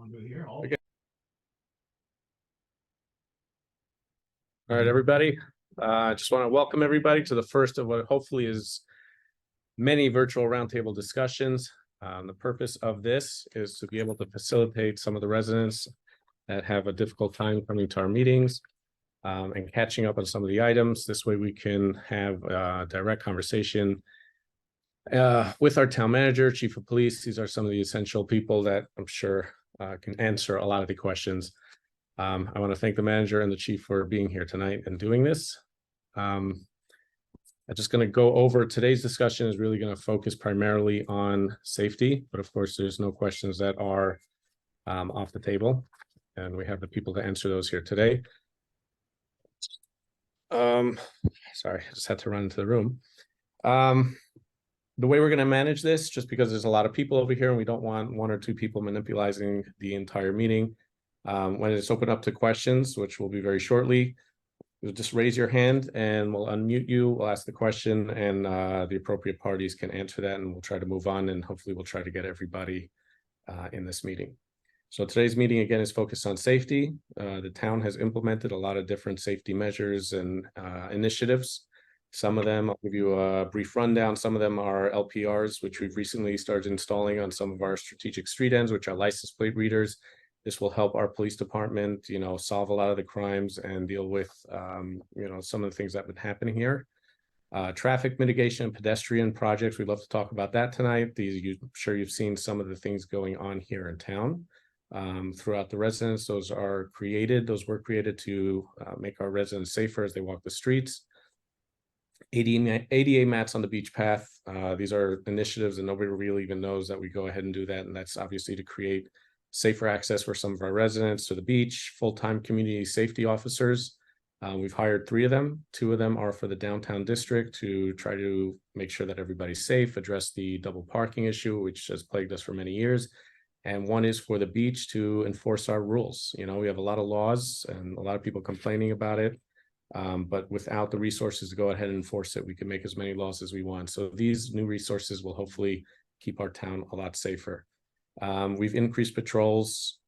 Okay. All right, everybody. I just want to welcome everybody to the first of what hopefully is many virtual roundtable discussions. The purpose of this is to be able to facilitate some of the residents that have a difficult time coming to our meetings and catching up on some of the items. This way we can have a direct conversation with our town manager, chief of police. These are some of the essential people that I'm sure can answer a lot of the questions. I want to thank the manager and the chief for being here tonight and doing this. I'm just going to go over today's discussion is really going to focus primarily on safety, but of course there's no questions that are off the table, and we have the people to answer those here today. Sorry, I just had to run into the room. The way we're going to manage this, just because there's a lot of people over here and we don't want one or two people manipulating the entire meeting. When it's open up to questions, which will be very shortly, you'll just raise your hand and we'll unmute you. We'll ask the question and the appropriate parties can answer that, and we'll try to move on, and hopefully we'll try to get everybody in this meeting. So today's meeting again is focused on safety. The town has implemented a lot of different safety measures and initiatives. Some of them, I'll give you a brief rundown. Some of them are LPRs, which we've recently started installing on some of our strategic street ends, which are license plate readers. This will help our police department, solve a lot of the crimes and deal with, some of the things that have been happening here. Traffic mitigation and pedestrian projects. We'd love to talk about that tonight. I'm sure you've seen some of the things going on here in town throughout the residents. Those were created to make our residents safer as they walk the streets. ADA mats on the beach path. These are initiatives that nobody really even knows that we go ahead and do that. And that's obviously to create safer access for some of our residents to the beach. Full-time community safety officers. We've hired 3 of them. 2 of them are for the downtown district to try to make sure that everybody's safe, address the double parking issue, which has plagued us for many years. And 1 is for the beach to enforce our rules. We have a lot of laws and a lot of people complaining about it. But without the resources to go ahead and enforce it, we can make as many laws as we want. So these new resources will hopefully keep our town a lot safer. We've increased patrols.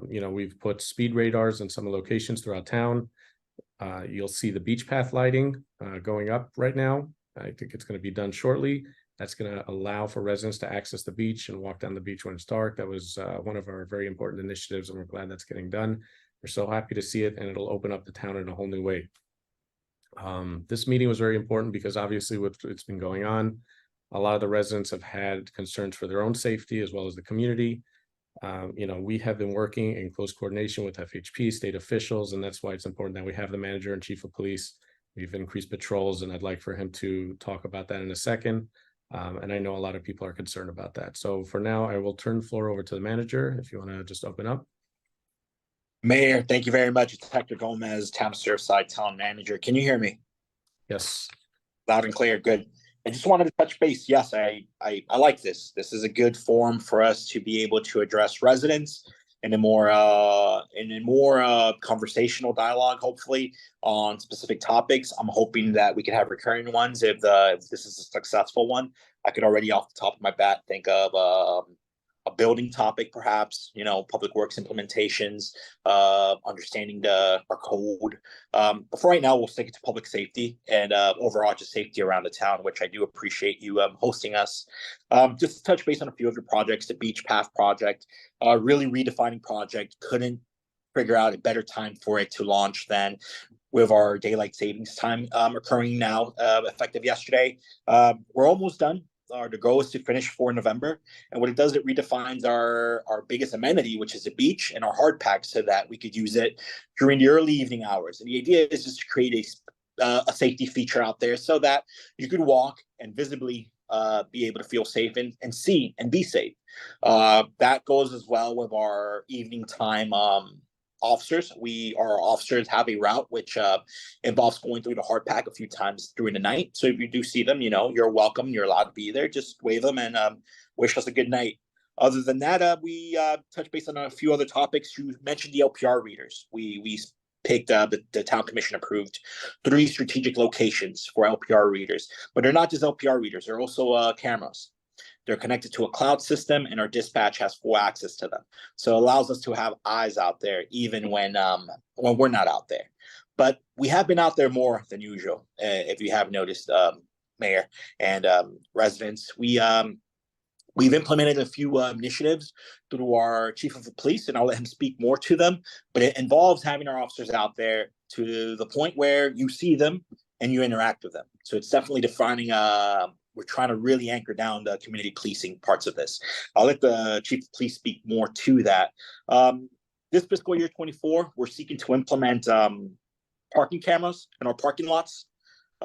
We've put speed radars in some locations throughout town. You'll see the beach path lighting going up right now. I think it's going to be done shortly. That's going to allow for residents to access the beach and walk down the beach when it's dark. That was one of our very important initiatives, and we're glad that's getting done. We're so happy to see it, and it'll open up the town in a whole new way. This meeting was very important because obviously what's been going on, a lot of the residents have had concerns for their own safety as well as the community. We have been working in close coordination with FHP, state officials, and that's why it's important that we have the manager and chief of police. We've increased patrols, and I'd like for him to talk about that in a second. And I know a lot of people are concerned about that. So for now, I will turn the floor over to the manager if you want to just open up. Mayor, thank you very much. It's Hector Gomez, Town Surfside Town Manager. Can you hear me? Yes. Loud and clear. Good. I just wanted to touch base. Yes, I like this. This is a good forum for us to be able to address residents in a more conversational dialogue, hopefully, on specific topics. I'm hoping that we can have recurring ones if this is a successful one. I could already off the top of my bat think of a building topic, perhaps, public works implementations, understanding our code. But for right now, we'll stick it to public safety and overall just safety around the town, which I do appreciate you hosting us. Just to touch base on a few of the projects, the Beach Path project, really redefining project. Couldn't figure out a better time for it to launch than with our daylight savings time occurring now, effective yesterday. We're almost done. The goal is to finish for November, and what it does, it redefines our biggest amenity, which is the beach, and our hard pack, so that we could use it during the early evening hours. And the idea is just to create a safety feature out there so that you could walk and visibly be able to feel safe and see and be safe. That goes as well with our evening time officers. Our officers have a route which involves going through the hard pack a few times during the night. So if you do see them, you're welcome. You're allowed to be there. Just wave them and wish us a good night. Other than that, we touch base on a few other topics. You mentioned the LPR readers. We picked the town commission approved 3 strategic locations for LPR readers, but they're not just LPR readers. They're also cameras. They're connected to a cloud system, and our dispatch has full access to them. So it allows us to have eyes out there even when we're not out there. But we have been out there more than usual, if you have noticed, Mayor and residents. We've implemented a few initiatives through our chief of the police, and I'll let him speak more to them. But it involves having our officers out there to the point where you see them and you interact with them. So it's definitely defining. We're trying to really anchor down the community policing parts of this. I'll let the chief of police speak more to that. This fiscal year 24, we're seeking to implement parking cameras in our parking lots.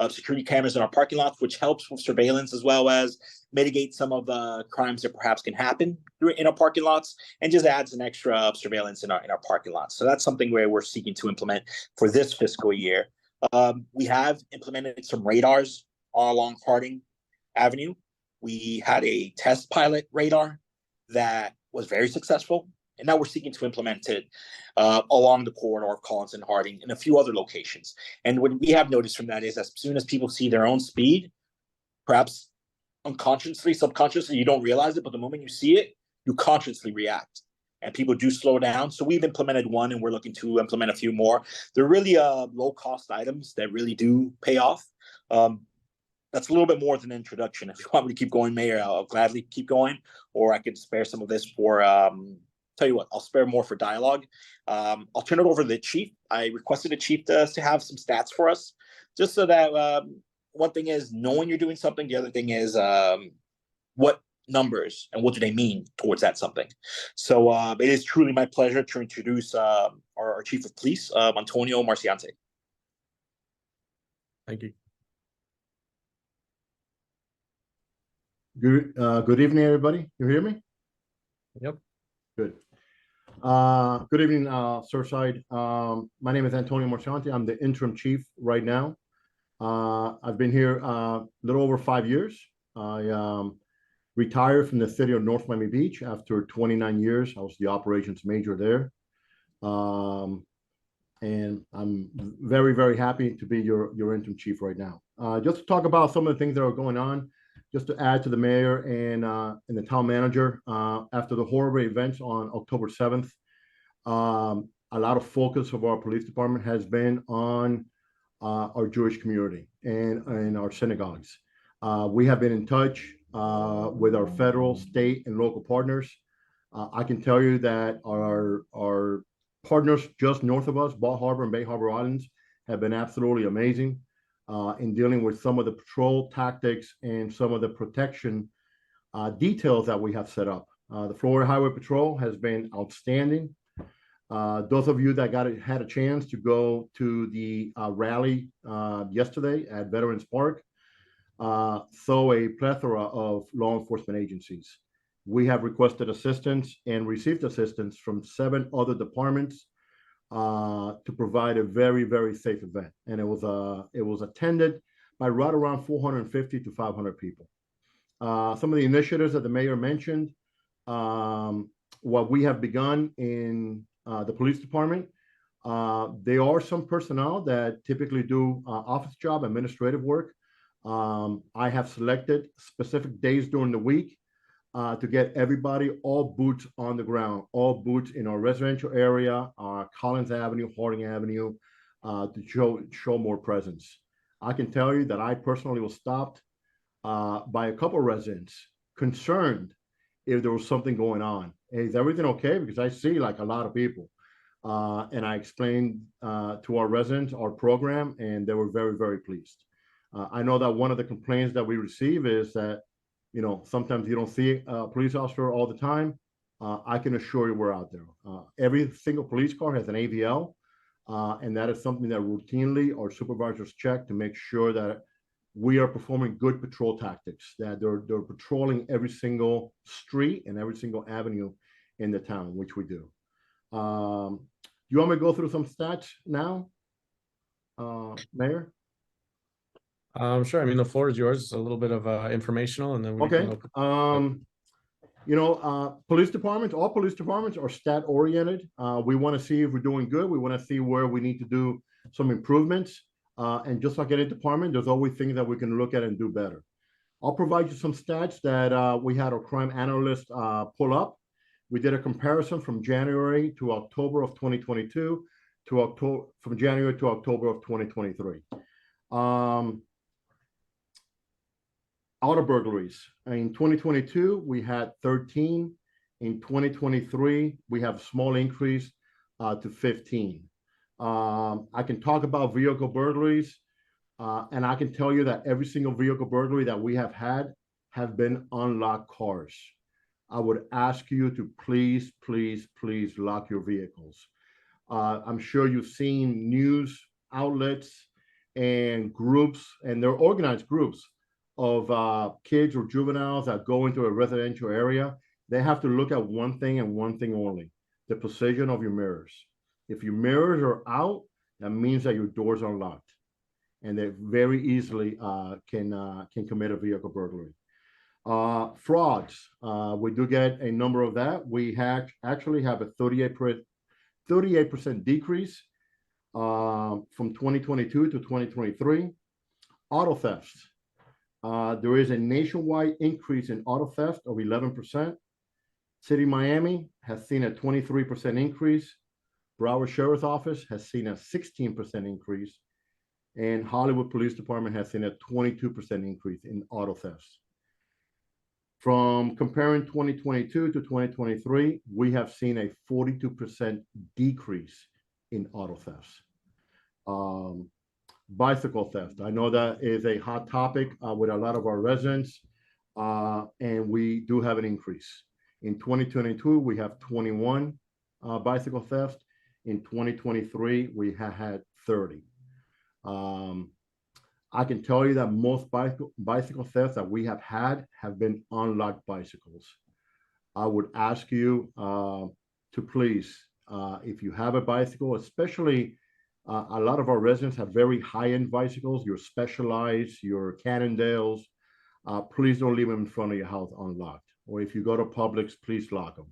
Security cameras in our parking lots, which helps with surveillance as well as mitigate some of the crimes that perhaps can happen in our parking lots, and just adds an extra surveillance in our parking lots. So that's something where we're seeking to implement for this fiscal year. We have implemented some radars all along Harding Avenue. We had a test pilot radar that was very successful, and now we're seeking to implement it along the corridor of Collins and Harding and a few other locations. And what we have noticed from that is, as soon as people see their own speed, perhaps unconsciously, subconsciously, you don't realize it, but the moment you see it, you consciously react. And people do slow down. So we've implemented one, and we're looking to implement a few more. They're really low-cost items that really do pay off. That's a little bit more than an introduction. If you want me to keep going, Mayor, I'll gladly keep going, or I could spare some of this for tell you what, I'll spare more for dialogue. I'll turn it over to the chief. I requested the chief to have some stats for us, just so that one thing is knowing you're doing something. The other thing is what numbers and what do they mean towards that something. So it is truly my pleasure to introduce our chief of police, Antonio Marciante. Thank you. Good evening, everybody. You hear me? Yep. Good. Good evening, Surfside. My name is Antonio Marciante. I'm the interim chief right now. I've been here a little over 5 years. I retired from the city of North Miami Beach after 29 years. I was the operations major there. And I'm very, very happy to be your interim chief right now. Just to talk about some of the things that are going on, just to add to the mayor and the town manager, after the horrible events on October 7th, a lot of focus of our police department has been on our Jewish community and our synagogues. We have been in touch with our federal, state, and local partners. I can tell you that our partners just north of us, Bal Harbor and Bay Harbor Islands, have been absolutely amazing in dealing with some of the patrol tactics and some of the protection details that we have set up. The Florida Highway Patrol has been outstanding. Those of you that had a chance to go to the rally yesterday at Veterans Park saw a plethora of law enforcement agencies. We have requested assistance and received assistance from 7 other departments to provide a very, very safe event. And it was attended by right around 450 to 500 people. Some of the initiatives that the mayor mentioned, what we have begun in the police department, there are some personnel that typically do office job, administrative work. I have selected specific days during the week to get everybody, all boots on the ground, all boots in our residential area, Collins Avenue, Harding Avenue, to show more presence. I can tell you that I personally was stopped by a couple of residents concerned if there was something going on. Hey, is everything okay? Because I see like a lot of people. And I explained to our residents our program, and they were very, very pleased. I know that one of the complaints that we receive is that, you know, sometimes you don't see a police officer all the time. I can assure you we're out there. Every single police car has an AVL, and that is something that routinely our supervisors check to make sure that we are performing good patrol tactics, that they're patrolling every single street and every single avenue in the town, which we do. You want me to go through some stats now, Mayor? Sure. I mean, the floor is yours. It's a little bit of informational, and then we Okay. can open. You know, police departments, all police departments are stat oriented. We want to see if we're doing good. We want to see where we need to do some improvements. And just like any department, there's always things that we can look at and do better. I'll provide you some stats that we had our crime analyst pull up. We did a comparison from January to October of 2022 from January to October of 2023. Auto burglaries. In 2022, we had 13. In 2023, we have a small increase to 15. I can talk about vehicle burglaries, and I can tell you that every single vehicle burglary that we have had have been unlocked cars. I would ask you to please, please, please lock your vehicles. I'm sure you've seen news outlets and groups, and they're organized groups of kids or juveniles that go into a residential area. They have to look at one thing and one thing only: the position of your mirrors. If your mirrors are out, that means that your doors are locked, and they very easily can commit a vehicle burglary. Frauds, we do get a number of that. We actually have a 38% decrease from 2022 to 2023. Auto thefts. There is a nationwide increase in auto theft of 11%. City of Miami has seen a 23% increase. Broward Sheriff's Office has seen a 16% increase. And Hollywood Police Department has seen a 22% increase in auto thefts. From comparing 2022 to 2023, we have seen a 42% decrease in auto thefts. Bicycle theft. I know that is a hot topic with a lot of our residents, and we do have an increase. In 2022, we have 21 bicycle theft. In 2023, we have had 30. I can tell you that most bicycle thefts that we have had have been unlocked bicycles. I would ask you to please, if you have a bicycle, especially a lot of our residents have very high-end bicycles, your Specialized, your Cannondales. Please don't leave them in front of your house unlocked. Or if you go to Publix, please lock them.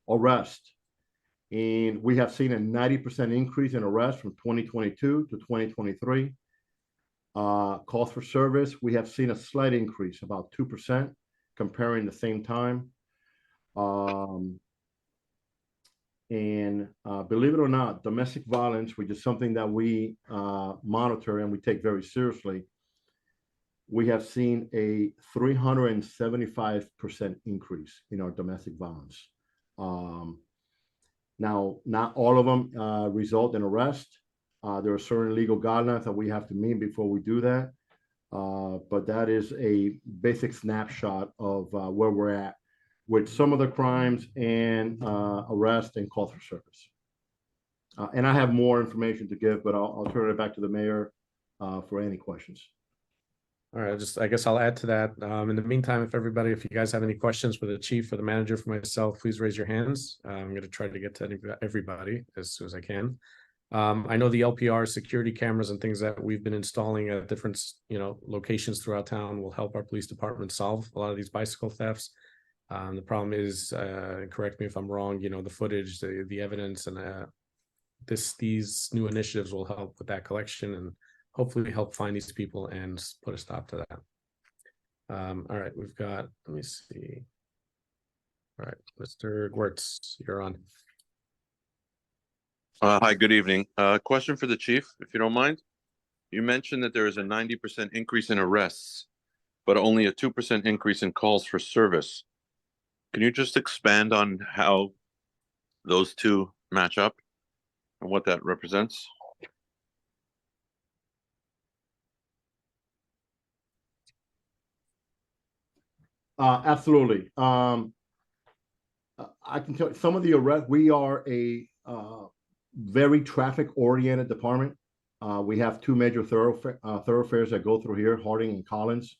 Arrest. And we have seen a 90% increase in arrests from 2022 to 2023. Calls for service, we have seen a slight increase, about 2%, comparing the same time. And believe it or not, domestic violence, which is something that we monitor and we take very seriously, we have seen a 375% increase in our domestic violence. Now, not all of them result in arrest. There are certain legal guidelines that we have to meet before we do that. But that is a basic snapshot of where we're at with some of the crimes and arrest and call for service. And I have more information to give, but I'll turn it back to the mayor for any questions. All right, I guess I'll add to that. In the meantime, if you guys have any questions for the chief or the manager, for myself, please raise your hands. I'm going to try to get to everybody as soon as I can. I know the LPR security cameras and things that we've been installing at different, locations throughout town will help our police department solve a lot of these bicycle thefts. The problem is, correct me if I'm wrong, the footage, the evidence, and these new initiatives will help with that collection and hopefully help find these people and put a stop to that. All right, let me see. All right, Mr. Gwertz, you're on. Hi, good evening. Question for the chief, if you don't mind. You mentioned that there is a 90% increase in arrests, but only a 2% increase in calls for service. Can you just expand on how those two match up and what that represents? Absolutely. I can tell you some of the arrests. We are a very traffic-oriented department. We have two major thoroughfares that go through here, Harding and Collins.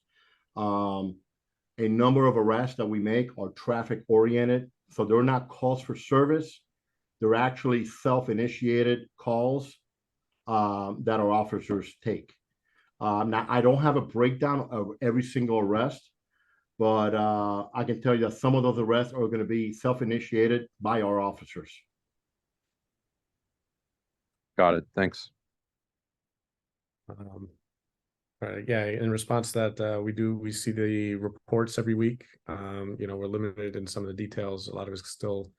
A number of arrests that we make are traffic-oriented, so they're not calls for service. They're actually self-initiated calls that our officers take. Now, I don't have a breakdown of every single arrest, but I can tell you that some of those arrests are going to be self-initiated by our officers. Got it. Thanks. Right, yeah, in response to that, we see the reports every week. We're limited in some of the details. A lot of it's still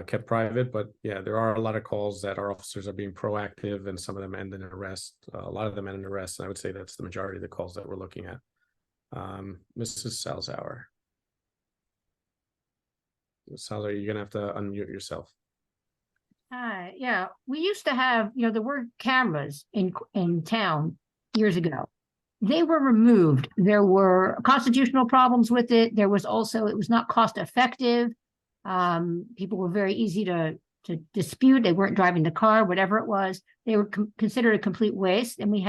kept private, but yeah, there are a lot of calls that our officers are being proactive, and some of them end in arrest. A lot of them end in arrest, and I would say that's the majority of the calls that we're looking at. Mrs. Salzauer. Salzauer, you're gonna have to unmute yourself. Hi, yeah, we used to have, there were cameras in town years ago. They were removed. There were constitutional problems with it. There was also, it was not cost effective. People were very easy to dispute. They weren't driving the car, whatever it was. They were considered a complete waste, and we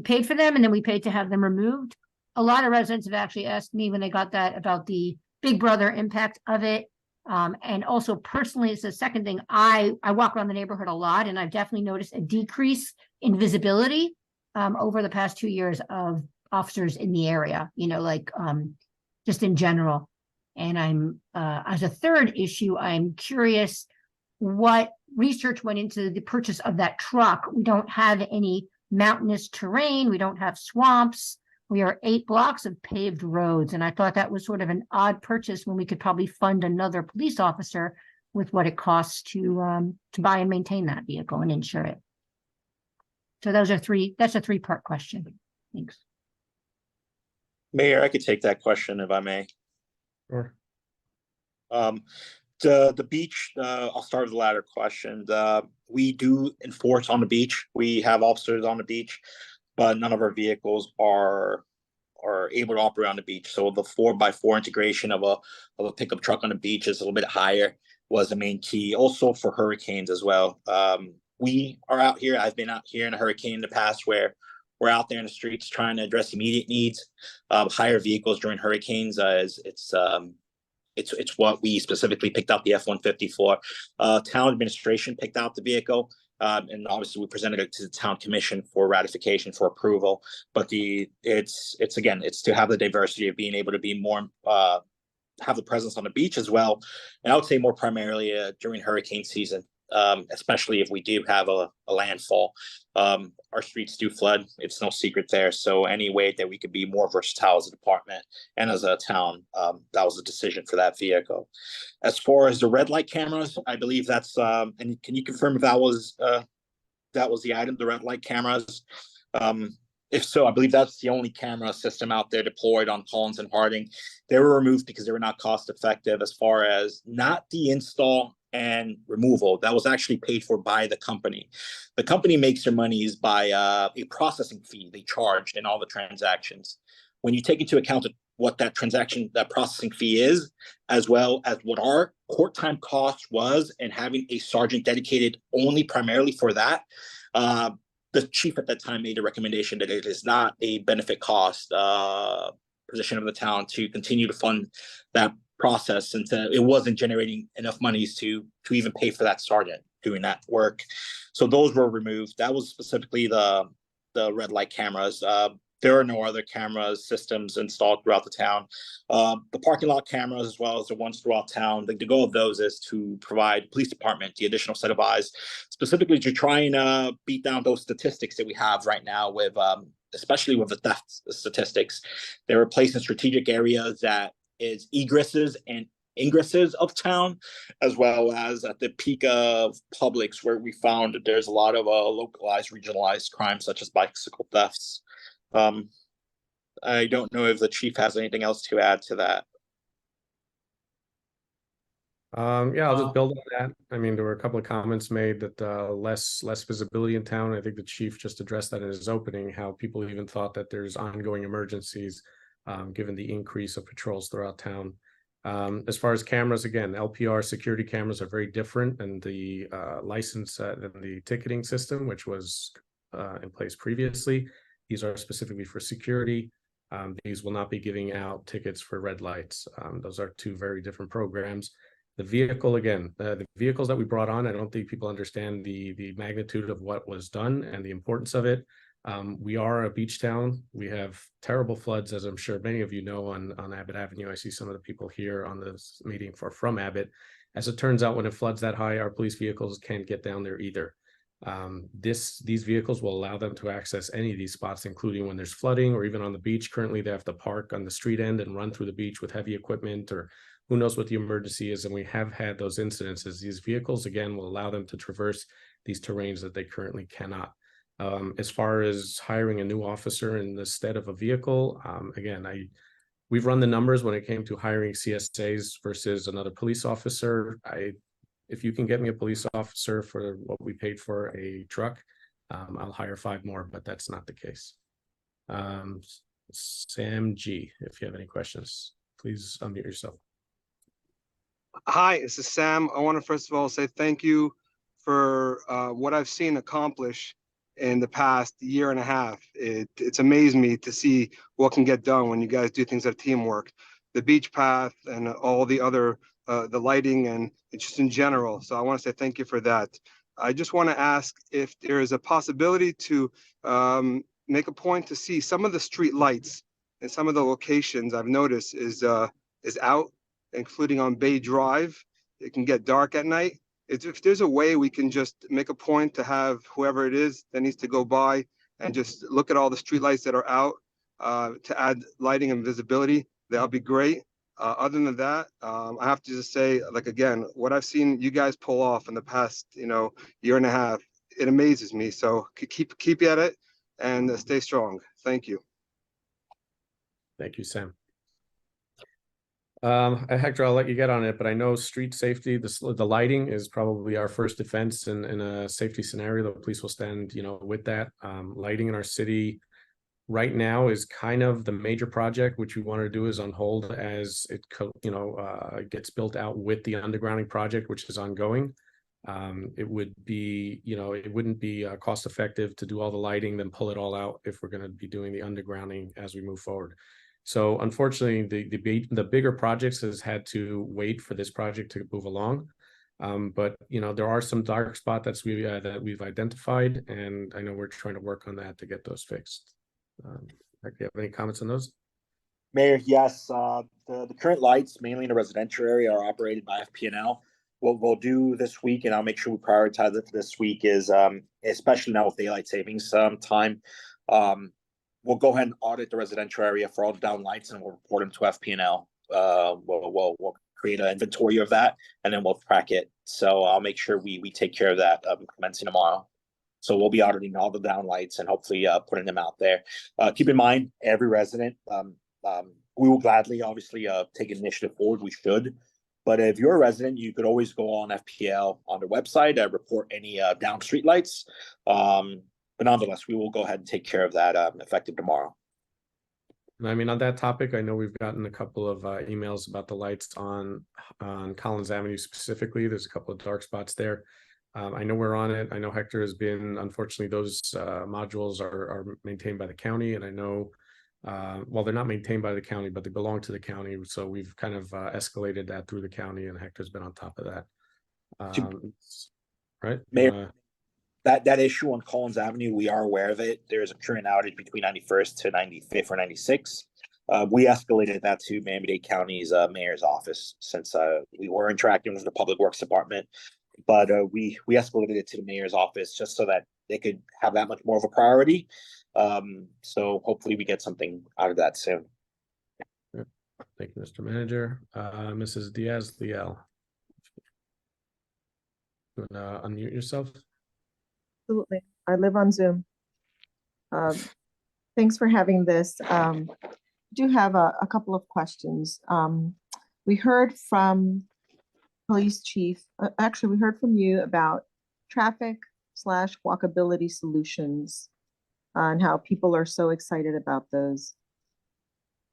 paid for them, and then we paid to have them removed. A lot of residents have actually asked me when they got that about the Big Brother impact of it. And also personally, it's the second thing. I walk around the neighborhood a lot, and I've definitely noticed a decrease in visibility over the past 2 years of officers in the area, just in general. And I'm, as a third issue, I'm curious what research went into the purchase of that truck. We don't have any mountainous terrain. We don't have swamps. We are 8 blocks of paved roads. And I thought that was sort of an odd purchase when we could probably fund another police officer with what it costs to buy and maintain that vehicle and insure it. So that's a 3-part question. Thanks. Mayor, I could take that question if I may. Sure. The beach, I'll start with the latter question. We do enforce on the beach. We have officers on the beach, but none of our vehicles are able to operate on the beach. So the 4x4 integration of a pickup truck on the beach is a little bit higher, was the main key. Also for hurricanes as well. We are out here. I've been out here in a hurricane in the past where we're out there in the streets trying to address immediate needs. Higher vehicles during hurricanes, it's what we specifically picked out the F-150 for. Town administration picked out the vehicle. And obviously we presented it to the town commission for ratification for approval. But it's to have the diversity of being able to be more, have the presence on the beach as well. And I would say more primarily during hurricane season, especially if we do have a landfall. Our streets do flood. It's no secret there. So any way that we could be more versatile as a department and as a town, that was a decision for that vehicle. As far as the red light cameras, I believe that's, and can you confirm if that was the item, the red light cameras? If so, I believe that's the only camera system out there deployed on Collins and Harding. They were removed because they were not cost effective as far as not the install and removal. That was actually paid for by the company. The company makes their monies by a processing fee they charged in all the transactions. When you take into account what that processing fee is, as well as what our court time cost was, and having a sergeant dedicated only primarily for that, the chief at that time made a recommendation that it is not a benefit cost position of the town to continue to fund that process, and it wasn't generating enough monies to even pay for that sergeant doing that work. So those were removed. That was specifically the red light cameras. There are no other camera systems installed throughout the town. The parking lot cameras, as well as the ones throughout town, the goal of those is to provide police department the additional set of eyes, specifically to try and beat down those statistics that we have right now with, especially with the theft statistics. They were placed in strategic areas that is egresses and ingresses of town, as well as at the peak of Publix, where we found that there's a lot of localized, regionalized crimes, such as bicycle thefts. I don't know if the chief has anything else to add to that. Yeah, I'll just build on that. I mean, there were a couple of comments made that less visibility in town. I think the chief just addressed that in his opening, how people even thought that there's ongoing emergencies, given the increase of patrols throughout town. As far as cameras, again, LPR security cameras are very different than the license than the ticketing system, which was in place previously. These are specifically for security. These will not be giving out tickets for red lights. Those are 2 very different programs. The vehicle, again, the vehicles that we brought on, I don't think people understand the magnitude of what was done and the importance of it. We are a beach town. We have terrible floods, as I'm sure many of you know, on Abbott Avenue. I see some of the people here on this meeting from Abbott. As it turns out, when it floods that high, our police vehicles can't get down there either. These vehicles will allow them to access any of these spots, including when there's flooding or even on the beach. Currently, they have to park on the street end and run through the beach with heavy equipment, or who knows what the emergency is. And we have had those incidences. These vehicles, again, will allow them to traverse these terrains that they currently cannot. As far as hiring a new officer in the stead of a vehicle, again, we've run the numbers when it came to hiring CSAs versus another police officer. If you can get me a police officer for what we paid for a truck, I'll hire 5 more, but that's not the case. Sam G, if you have any questions, please unmute yourself. Hi, this is Sam. I want to first of all say thank you for what I've seen accomplish in the past year and a half. It's amazed me to see what can get done when you guys do things of teamwork. The beach path and all the other, the lighting and just in general. So I want to say thank you for that. I just want to ask if there is a possibility to make a point to see some of the street lights in some of the locations I've noticed is out, including on Bay Drive. It can get dark at night. If there's a way we can just make a point to have whoever it is that needs to go by and just look at all the streetlights that are out to add lighting and visibility, that'll be great. Other than that, I have to just say, like, again, what I've seen you guys pull off in the past, year and a half, it amazes me. So keep at it and stay strong. Thank you. Thank you, Sam. Hector, I'll let you get on it, but I know street safety, the lighting is probably our first defense in a safety scenario. The police will stand, with that. Lighting in our city right now is kind of the major project, which we want to do is on hold as it gets built out with the undergrounding project, which is ongoing. It would be, it wouldn't be cost effective to do all the lighting, then pull it all out if we're going to be doing the undergrounding as we move forward. So unfortunately, the bigger projects has had to wait for this project to move along. But there are some dark spots that we've identified, and I know we're trying to work on that to get those fixed. Do you have any comments on those? Mayor, yes, the current lights, mainly in the residential area, are operated by FP&L. What we'll do this week, and I'll make sure we prioritize it for this week, is especially now with daylight savings time, we'll go ahead and audit the residential area for all the down lights, and we'll report them to FP&L. We'll create an inventory of that, and then we'll track it. So I'll make sure we take care of that commencing tomorrow. So we'll be auditing all the down lights and hopefully putting them out there. Keep in mind, every resident, we will gladly, obviously, take an initiative forward. We should. But if you're a resident, you could always go on FPL on their website and report any down street lights. But nonetheless, we will go ahead and take care of that effective tomorrow. I mean, on that topic, I know we've gotten a couple of emails about the lights on Collins Avenue specifically. There's a couple of dark spots there. I know we're on it. I know Hector has been, unfortunately, those modules are maintained by the county. And I know, well, they're not maintained by the county, but they belong to the county. So we've kind of escalated that through the county, and Hector's been on top of that. Right? Mayor, that issue on Collins Avenue, we are aware of it. There's a current outage between 91st to 95th or 96. We escalated that to Miami-Dade County's mayor's office since we were interacting with the Public Works Department. But we escalated it to the mayor's office just so that they could have that much more of a priority. So hopefully we get something out of that soon. Thank you, Mr. Manager. Mrs. Diaz-Liel. You want to unmute yourself? Absolutely. I live on Zoom. Thanks for having this. I do have a couple of questions. We heard from Police Chief, actually we heard from you about traffic/walkability solutions and how people are so excited about those.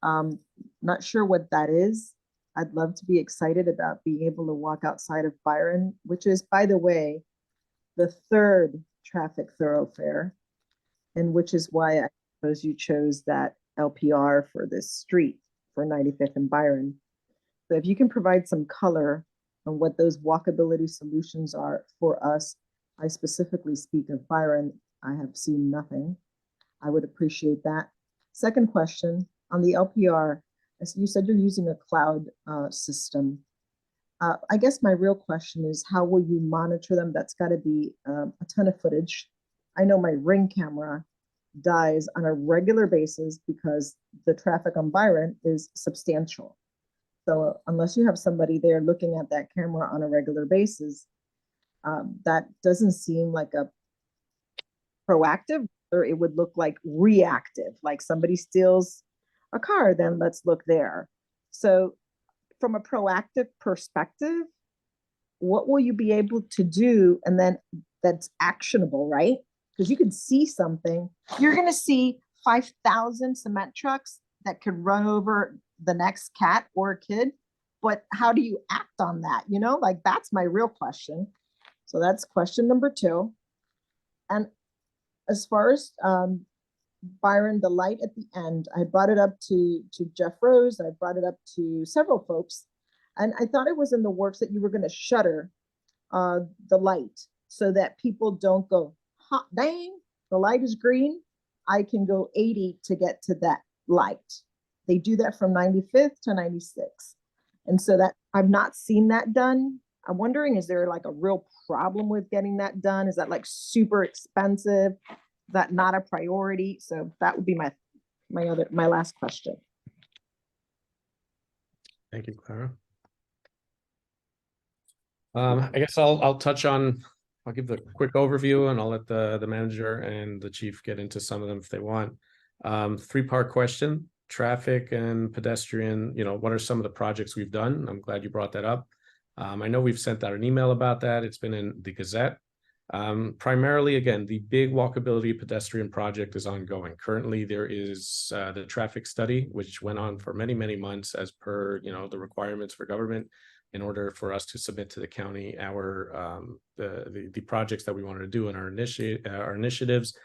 Not sure what that is. I'd love to be excited about being able to walk outside of Byron, which is, by the way, the third traffic thoroughfare, and which is why I suppose you chose that LPR for this street for 95th and Byron. So if you can provide some color on what those walkability solutions are for us, I specifically speak of Byron. I have seen nothing. I would appreciate that. Second question, on the LPR, as you said, you're using a cloud system. I guess my real question is, how will you monitor them? That's got to be a ton of footage. I know my Ring camera dies on a regular basis because the traffic on Byron is substantial. So unless you have somebody there looking at that camera on a regular basis, that doesn't seem like a proactive, or it would look like reactive, like somebody steals a car, then let's look there. So from a proactive perspective, what will you be able to do? And then that's actionable, right? Because you can see something, you're going to see 5,000 cement trucks that could run over the next cat or a kid. But how do you act on that? You know, like that's my real question. So that's question number 2. And as far as Byron, the light at the end, I brought it up to Jeff Rose. I brought it up to several folks. And I thought it was in the works that you were going to shutter the light so that people don't go, hot dang, the light is green. I can go 80 to get to that light. They do that from 95th to 96. And so that I've not seen that done. I'm wondering, is there like a real problem with getting that done? Is that like super expensive? Is that not a priority? So that would be my last question. Thank you, Clara. I guess I'll touch on, I'll give the quick overview and I'll let the manager and the chief get into some of them if they want. 3-part question, traffic and pedestrian, what are some of the projects we've done? I'm glad you brought that up. I know we've sent out an email about that. It's been in the Gazette. Primarily, again, the big walkability pedestrian project is ongoing. Currently, there is the traffic study, which went on for many, many months as per, the requirements for government in order for us to submit to the county our the projects that we wanted to do in our initiatives.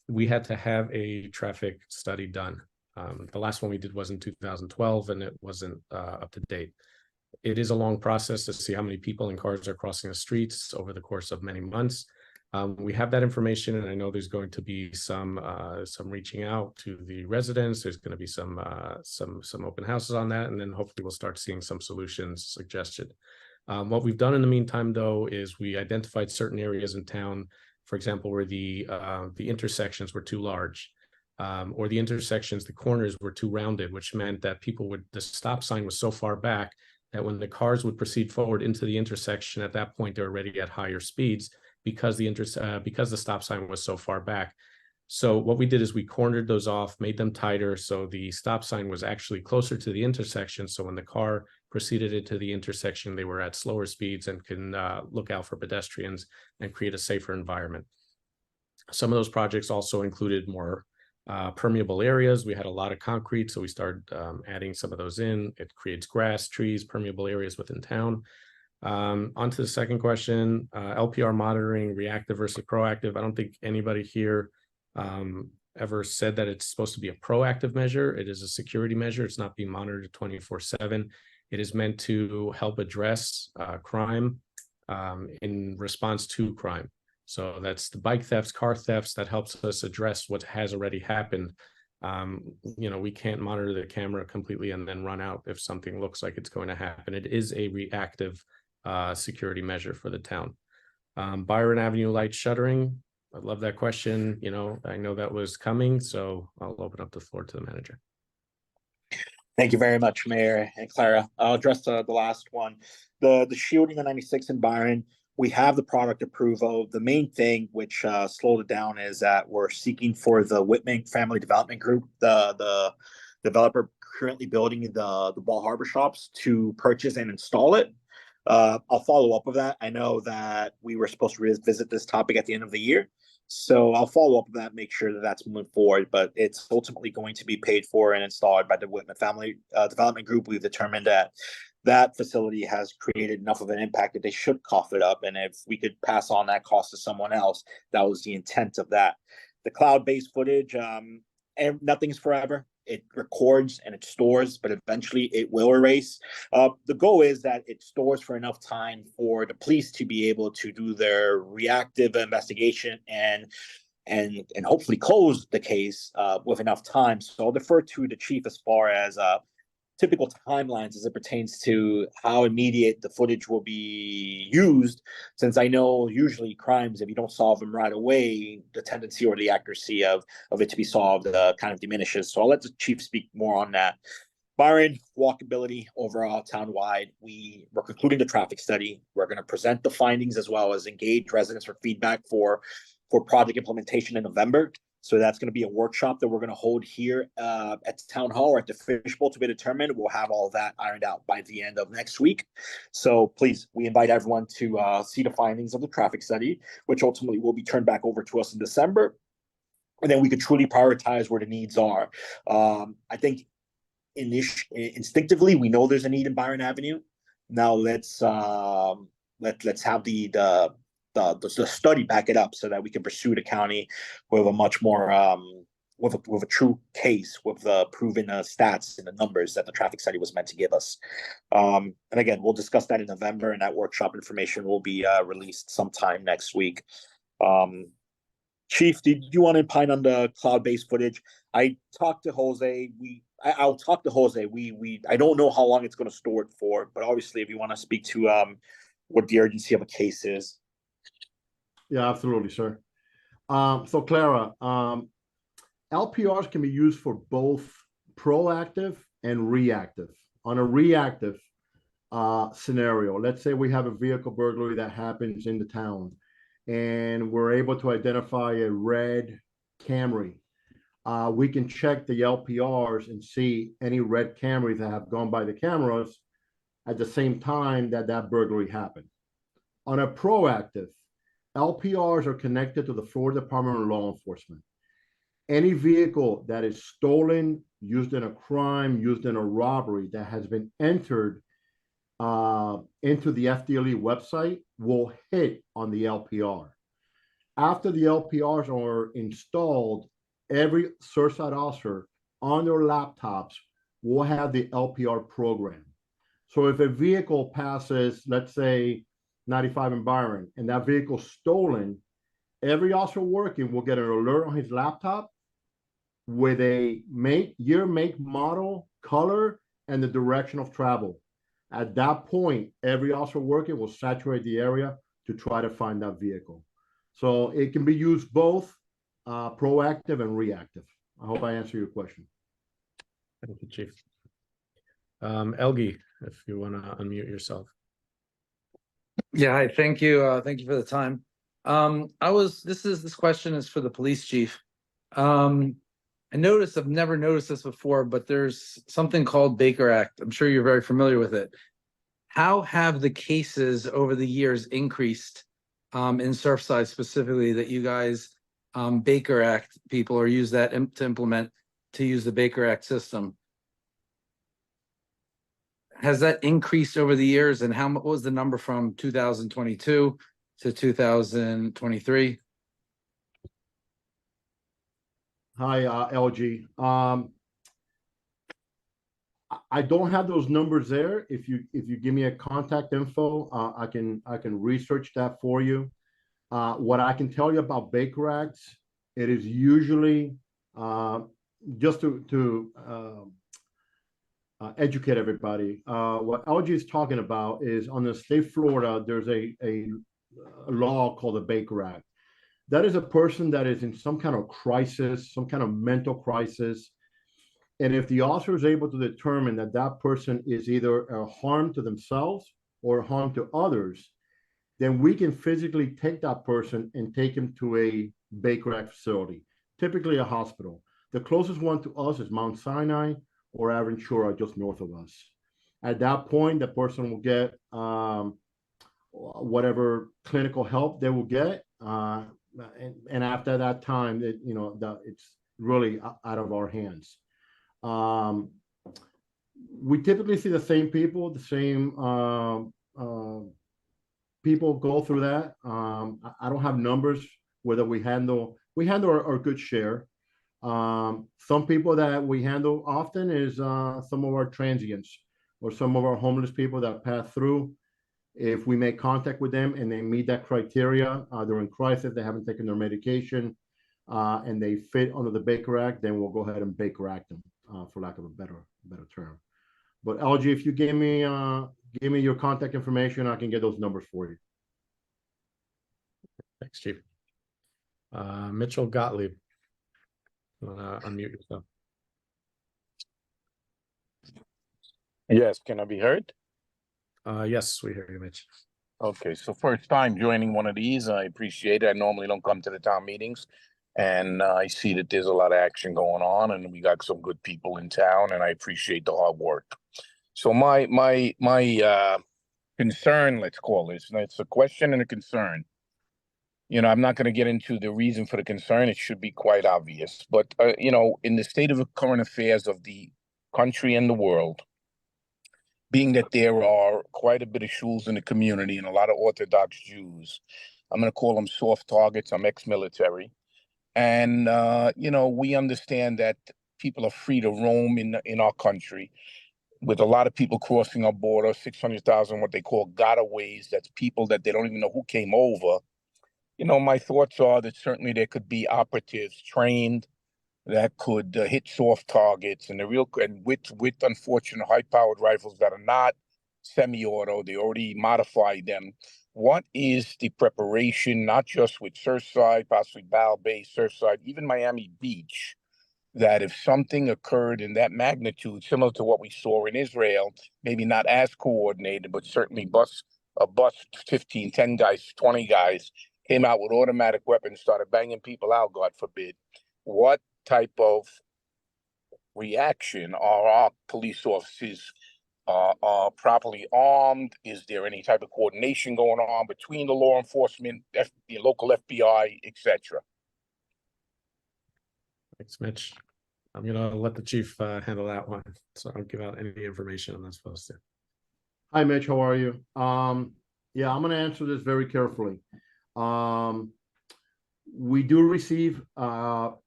We had to have a traffic study done. The last one we did was in 2012, and it wasn't up to date. It is a long process to see how many people and cars are crossing the streets over the course of many months. We have that information, and I know there's going to be some reaching out to the residents. There's going to be some open houses on that, and then hopefully we'll start seeing some solutions suggested. What we've done in the meantime, though, is we identified certain areas in town, for example, where the intersections were too large, or the intersections, the corners were too rounded, which meant that the stop sign was so far back that when the cars would proceed forward into the intersection, at that point, they were already at higher speeds because the stop sign was so far back. So what we did is we cornered those off, made them tighter, so the stop sign was actually closer to the intersection. So when the car proceeded into the intersection, they were at slower speeds and can look out for pedestrians and create a safer environment. Some of those projects also included more permeable areas. We had a lot of concrete, so we started adding some of those in. It creates grass, trees, permeable areas within town. On to the second question, LPR monitoring, reactive versus proactive. I don't think anybody here ever said that it's supposed to be a proactive measure. It is a security measure. It's not being monitored 24/7. It is meant to help address crime in response to crime. So that's the bike thefts, car thefts, that helps us address what has already happened. We can't monitor the camera completely and then run out if something looks like it's going to happen. It is a reactive security measure for the town. Byron Avenue light shuttering. I love that question. I know that was coming, so I'll open up the floor to the manager. Thank you very much, Mayor and Clara. I'll address the last one. The shielding on 96 in Byron, we have the product approval. The main thing which slowed it down is that we're seeking for the Whitman Family Development Group, the developer currently building the Ball Harbor shops, to purchase and install it. I'll follow up with that. I know that we were supposed to revisit this topic at the end of the year, so I'll follow up with that, make sure that that's moving forward, but it's ultimately going to be paid for and installed by the Whitman Family Development Group. We've determined that facility has created enough of an impact that they should cough it up, and if we could pass on that cost to someone else, that was the intent of that. The cloud-based footage, and nothing's forever. It records and it stores, but eventually it will erase. The goal is that it stores for enough time for the police to be able to do their reactive investigation and hopefully close the case with enough time. So I'll defer to the chief as far as typical timelines as it pertains to how immediate the footage will be used, since I know usually crimes, if you don't solve them right away, the tendency or the accuracy of it to be solved kind of diminishes. So I'll let the chief speak more on that. Byron, walkability overall townwide. We're concluding the traffic study. We're going to present the findings as well as engage residents for feedback for project implementation in November. So that's going to be a workshop that we're going to hold here at Town Hall or at the Fishbowl to be determined. We'll have all that ironed out by the end of next week. So please, we invite everyone to see the findings of the traffic study, which ultimately will be turned back over to us in December. And then we could truly prioritize where the needs are. I think instinctively we know there's a need in Byron Avenue. Now let's have the study back it up so that we can pursue the county with a much more with a true case with the proven stats and the numbers that the traffic study was meant to give us. And again, we'll discuss that in November, and that workshop information will be released sometime next week. Chief, did you want to opine on the cloud-based footage? I talked to Jose. I'll talk to Jose. I don't know how long it's going to store it for, but obviously, if you want to speak to what the urgency of a case is. Yeah, absolutely, sir. So Clara, LPRs can be used for both proactive and reactive. On a reactive scenario, let's say we have a vehicle burglary that happens in the town, and we're able to identify a red Camry. We can check the LPRs and see any red Camrys that have gone by the cameras at the same time that burglary happened. On a proactive, LPRs are connected to the Florida Department of Law Enforcement. Any vehicle that is stolen, used in a crime, used in a robbery that has been entered into the FDLE website will hit on the LPR. After the LPRs are installed, every Surfside officer on their laptops will have the LPR program. So if a vehicle passes, let's say 95 in Byron, and that vehicle stolen, every officer working will get an alert on his laptop with a year, make, model, color, and the direction of travel. At that point, every officer working will saturate the area to try to find that vehicle. So it can be used both proactive and reactive. I hope I answer your question. Thank you, Chief. Elgie, if you want to unmute yourself. Yeah, hi, thank you. Thank you for the time. This question is for the police chief. I noticed, I've never noticed this before, but there's something called Baker Act. I'm sure you're very familiar with it. How have the cases over the years increased in Surfside specifically that you guys Baker Act people or use that to implement to use the Baker Act system? Has that increased over the years, and what was the number from 2022 to 2023? Hi, LG. I don't have those numbers there. If you give me a contact info, I can research that for you. What I can tell you about Baker Acts, it is usually just to educate everybody. What LG is talking about is on the state of Florida, there's a law called the Baker Act. That is a person that is in some kind of crisis, some kind of mental crisis. And if the officer is able to determine that that person is either a harm to themselves or a harm to others, then we can physically take that person and take him to a Baker Act facility, typically a hospital. The closest one to us is Mount Sinai or Aventura, just north of us. At that point, the person will get whatever clinical help they will get. And after that time, it's really out of our hands. We typically see the same people, the same people go through that. I don't have numbers whether we handle our good share. Some people that we handle often is some of our transients or some of our homeless people that pass through. If we make contact with them and they meet that criteria, they're in crisis, they haven't taken their medication, and they fit under the Baker Act, then we'll go ahead and Baker Act them, for lack of a better term. But LG, if you give me your contact information, I can get those numbers for you. Thanks, Chief. Mitchell Gottlieb. Unmute yourself. Yes, can I be heard? Yes, we hear you, Mitch. Okay, so first time joining one of these, I appreciate it. I normally don't come to the town meetings, and I see that there's a lot of action going on, and we got some good people in town, and I appreciate the hard work. So my concern, let's call it, it's a question and a concern. You know, I'm not going to get into the reason for the concern. It should be quite obvious, but you know, in the state of current affairs of the country and the world, being that there are quite a bit of Shuls in the community and a lot of Orthodox Jews, I'm going to call them soft targets. I'm ex-military. And, you know, we understand that people are free to roam in our country with a lot of people crossing our border, 600,000, what they call gotaways. That's people that they don't even know who came over. You know, my thoughts are that certainly there could be operatives trained that could hit soft targets, and with unfortunate high-powered rifles that are not semi-auto. They already modified them. What is the preparation, not just with Surfside, possibly Bow Bay, Surfside, even Miami Beach, that if something occurred in that magnitude, similar to what we saw in Israel, maybe not as coordinated, but certainly a bus 15, 10 guys, 20 guys came out with automatic weapons, started banging people out, God forbid. What type of reaction are our police officers properly armed? Is there any type of coordination going on between the law enforcement, the local FBI, etc.? Thanks, Mitch. I'm gonna let the chief handle that one, so I don't give out any information I'm not supposed to. Hi, Mitch. How are you? Yeah, I'm going to answer this very carefully. We do receive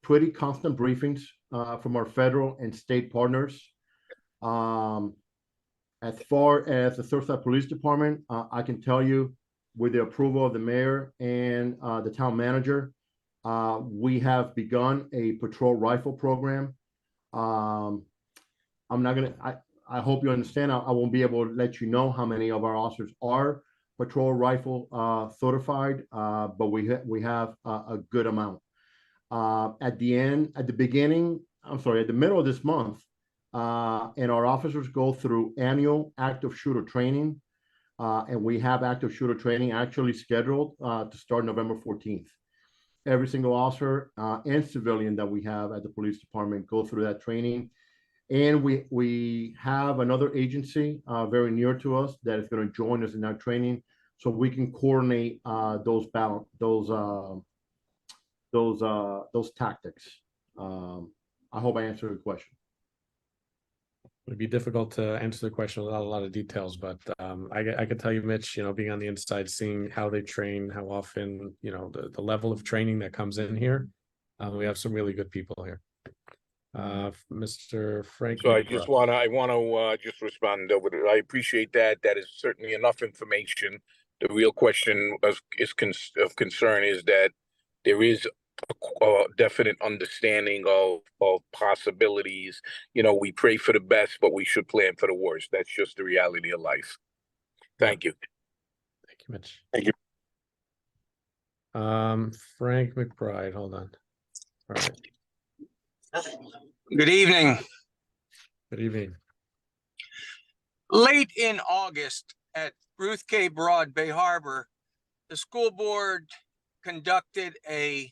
pretty constant briefings from our federal and state partners. As far as the Surfside Police Department, I can tell you, with the approval of the mayor and the town manager, we have begun a patrol rifle program. I'm not gonna. I hope you understand. I won't be able to let you know how many of our officers are patrol rifle certified, but we have a good amount. At the middle of this month, and our officers go through annual active shooter training, and we have active shooter training actually scheduled to start November 14th. Every single officer and civilian that we have at the police department go through that training. And we have another agency very near to us that is going to join us in that training, so we can coordinate those tactics. I hope I answered the question. It'd be difficult to answer the question without a lot of details, but I could tell you, Mitch, you know, being on the inside, seeing how they train, how often, you know, the level of training that comes in here. We have some really good people here. Mr. Frank. So I want to just respond over it. I appreciate that. That is certainly enough information. The real question of concern is that there is a definite understanding of possibilities. You know, we pray for the best, but we should plan for the worst. That's just the reality of life. Thank you. Thank you, Mitch. Thank you. Frank McBride, hold on. All right. Good evening. Good evening. Late in August at Ruth K. Broad, Bay Harbor, the school board conducted a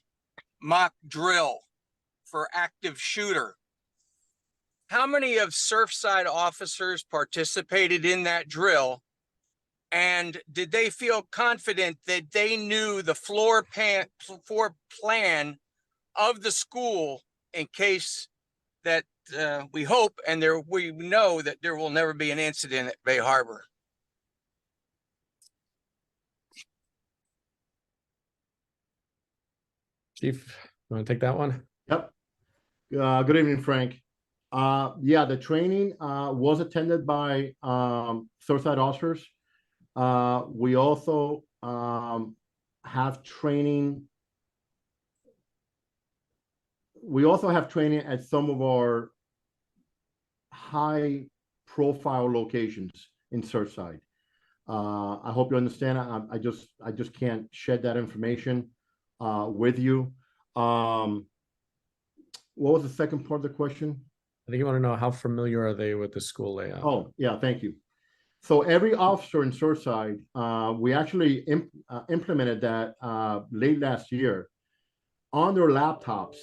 mock drill for active shooter. How many of Surfside officers participated in that drill? And did they feel confident that they knew the floor plan of the school in case that we hope and we know that there will never be an incident at Bay Harbor? Chief, you want to take that one? Yep. Good evening, Frank. Yeah, the training was attended by Surfside officers. We also have training. We also have training at some of our high profile locations in Surfside. I hope you understand. I just can't shed that information with you. What was the second part of the question? I think you want to know how familiar are they with the school layout? Oh, yeah, thank you. So every officer in Surfside, we actually implemented that late last year. On their laptops,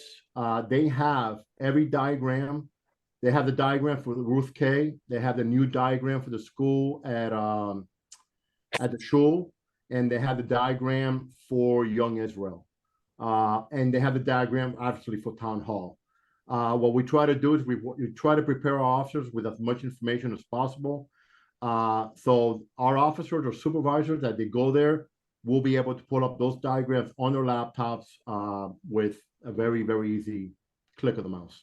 they have every diagram. They have the diagram for Ruth K. They have the new diagram for the school at the shul, and they have the diagram for Young Israel. And they have the diagram, obviously, for Town Hall. What we try to do is we try to prepare our officers with as much information as possible. So our officers or supervisors that they go there will be able to pull up those diagrams on their laptops with a very, very easy click of the mouse.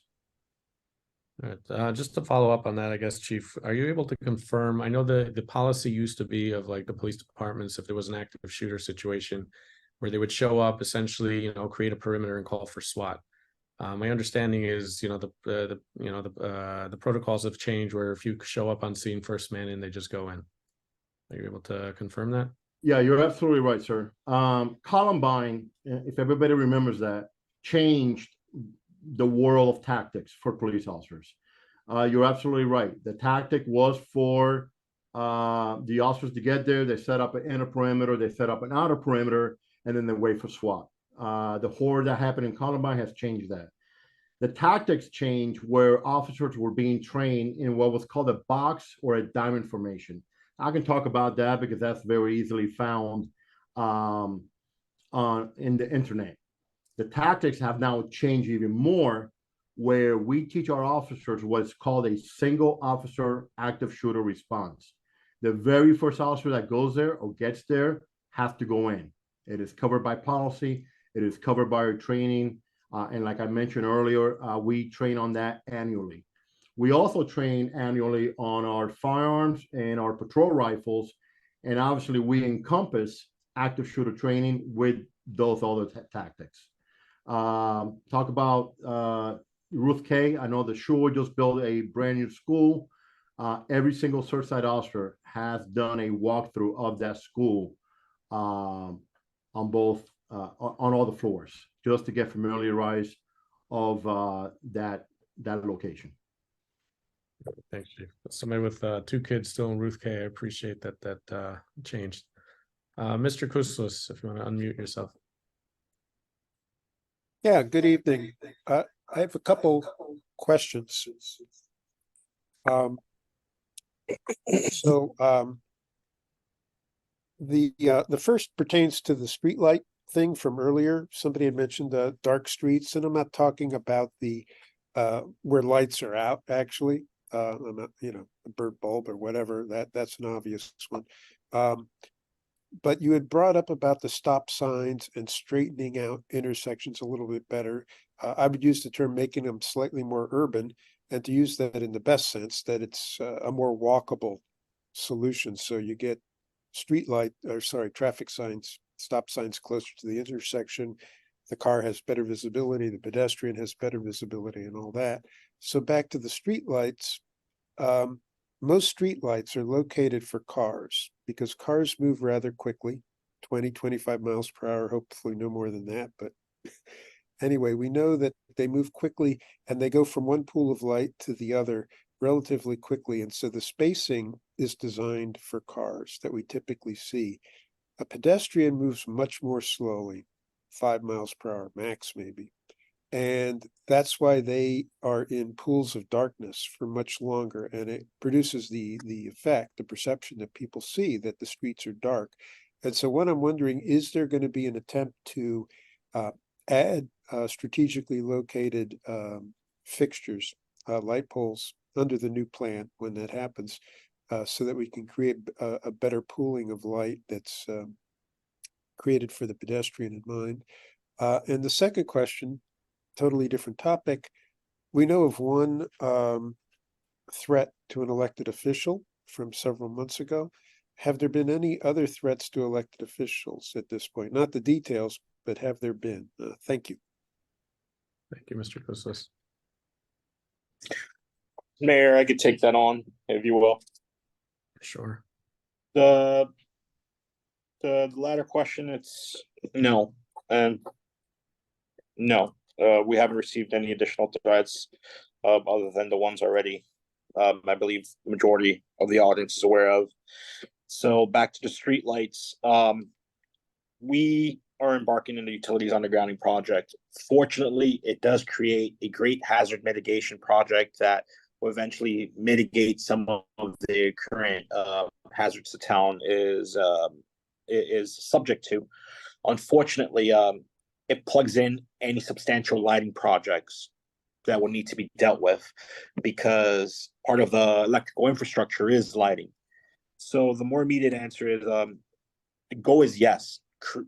All right. Just to follow up on that, I guess, Chief, are you able to confirm? I know the policy used to be of like the police departments, if there was an active shooter situation, where they would show up, essentially, you know, create a perimeter and call for SWAT. My understanding is, you know, the protocols have changed, where if you show up on scene, first man in, they just go in. Are you able to confirm that? Yeah, you're absolutely right, sir. Columbine, if everybody remembers that, changed the world of tactics for police officers. You're absolutely right. The tactic was for the officers to get there. They set up an inner perimeter, they set up an outer perimeter, and then they wait for SWAT. The horror that happened in Columbine has changed that. The tactics changed where officers were being trained in what was called a box or a diamond formation. I can talk about that because that's very easily found in the internet. The tactics have now changed even more, where we teach our officers what's called a single officer active shooter response. The very first officer that goes there or gets there has to go in. It is covered by policy. It is covered by our training. And like I mentioned earlier, we train on that annually. We also train annually on our firearms and our patrol rifles. And obviously we encompass active shooter training with those other tactics. Talk about Ruth K. I know the shul just built a brand new school. Every single Surfside officer has done a walkthrough of that school on all the floors, just to get familiarized of that location. Thanks, Chief. Somebody with 2 kids still in Ruth K. I appreciate that changed. Mr. Kuslis, if you want to unmute yourself. Yeah, good evening. I have a couple questions. The first pertains to the streetlight thing from earlier. Somebody had mentioned the dark streets, and I'm not talking about the where lights are out, actually. I'm not, you know, a bird bulb or whatever. That's an obvious one. But you had brought up about the stop signs and straightening out intersections a little bit better. I would use the term making them slightly more urban, and to use that in the best sense, that it's a more walkable solution. So you get traffic signs, stop signs closer to the intersection. The car has better visibility, the pedestrian has better visibility, and all that. So back to the streetlights. Most streetlights are located for cars because cars move rather quickly, 20, 25 miles per hour, hopefully no more than that. But anyway, we know that they move quickly and they go from one pool of light to the other relatively quickly. And so the spacing is designed for cars that we typically see. A pedestrian moves much more slowly, 5 miles per hour max, maybe. And that's why they are in pools of darkness for much longer. And it produces the effect, the perception that people see that the streets are dark. And so what I'm wondering, is there going to be an attempt to add strategically located fixtures, light poles under the new plan when that happens, so that we can create a better pooling of light that's created for the pedestrian in mind? And the second question, totally different topic. We know of one threat to an elected official from several months ago. Have there been any other threats to elected officials at this point? Not the details, but have there been? Thank you. Thank you, Mr. Kuslis. Mayor, I could take that on, if you will. Sure. The the latter question, it's no. And no, we haven't received any additional threats other than the ones already. I believe the majority of the audience is aware of. So back to the streetlights. We are embarking on the utilities undergrounding project. Fortunately, it does create a great hazard mitigation project that will eventually mitigate some of the current hazards the town is subject to. Unfortunately, it plugs in any substantial lighting projects that will need to be dealt with because part of the electrical infrastructure is lighting. So the more immediate answer is the goal is yes.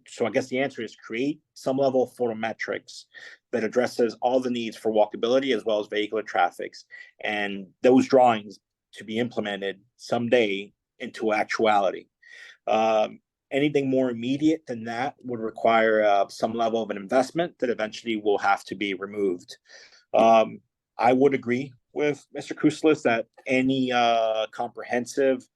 So I guess the answer is create some level of photometrics that addresses all the needs for walkability as well as vehicular traffics, and those drawings to be implemented someday into actuality. Anything more immediate than that would require some level of an investment that eventually will have to be removed. I would agree with Mr. Kouslis that any comprehensive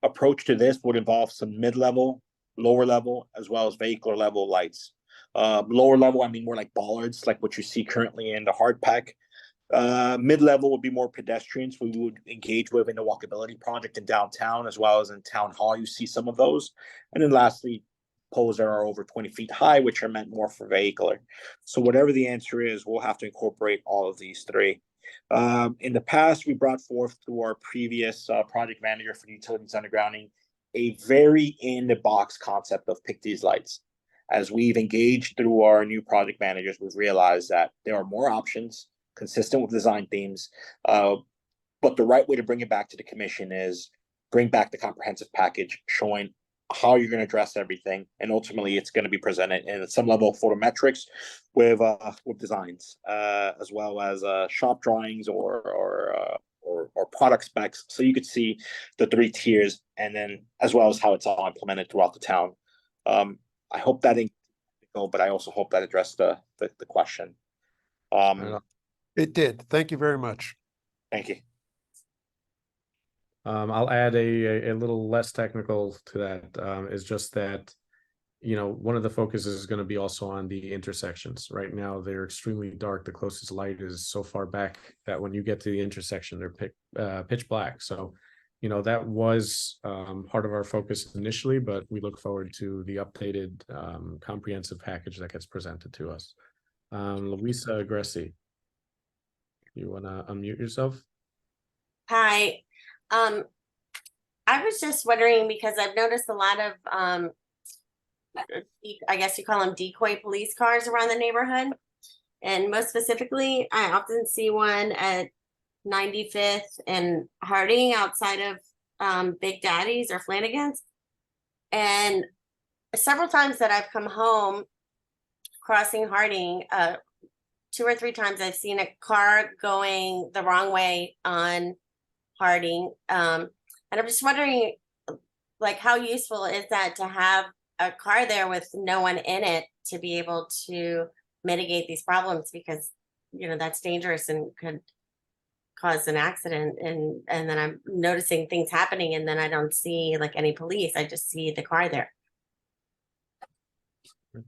approach to this would involve some mid-level, lower level, as well as vehicular level lights. Lower level, I mean more like bollards, like what you see currently in the hard pack. Mid-level would be more pedestrians we would engage with in the walkability project in downtown, as well as in town hall. You see some of those. And then lastly, poles that are over 20 feet high, which are meant more for vehicular. So whatever the answer is, we'll have to incorporate all of these three. In the past, we brought forth through our previous project manager for the utilities undergrounding a very in-the-box concept of pick these lights. As we've engaged through our new project managers, we've realized that there are more options consistent with design themes. But the right way to bring it back to the commission is bring back the comprehensive package showing how you're going to address everything, and ultimately it's going to be presented in some level of photometrics with designs, as well as shop drawings or product specs, so you could see the three tiers, and then as well as how it's all implemented throughout the town. I hope that didn't go, but I also hope that addressed the question. It did. Thank you very much. Thank you. I'll add a little less technical to that. Is just that, you know, one of the focuses is going to be also on the intersections. Right now, they're extremely dark. The closest light is so far back that when you get to the intersection, they're pitch black. So, you know, that was part of our focus initially, but we look forward to the updated comprehensive package that gets presented to us. Luisa Gressi, you want to unmute yourself? Hi. I was just wondering because I've noticed a lot of I guess you call them decoy police cars around the neighborhood. And most specifically, I often see one at 95th and Harding outside of Big Daddy's or Flanagan's. And several times that I've come home crossing Harding, 2 or 3 times I've seen a car going the wrong way on Harding. And I'm just wondering, like, how useful is that to have a car there with no one in it to be able to mitigate these problems? Because, you know, that's dangerous and could cause an accident. And then I'm noticing things happening and then I don't see like any police. I just see the car there.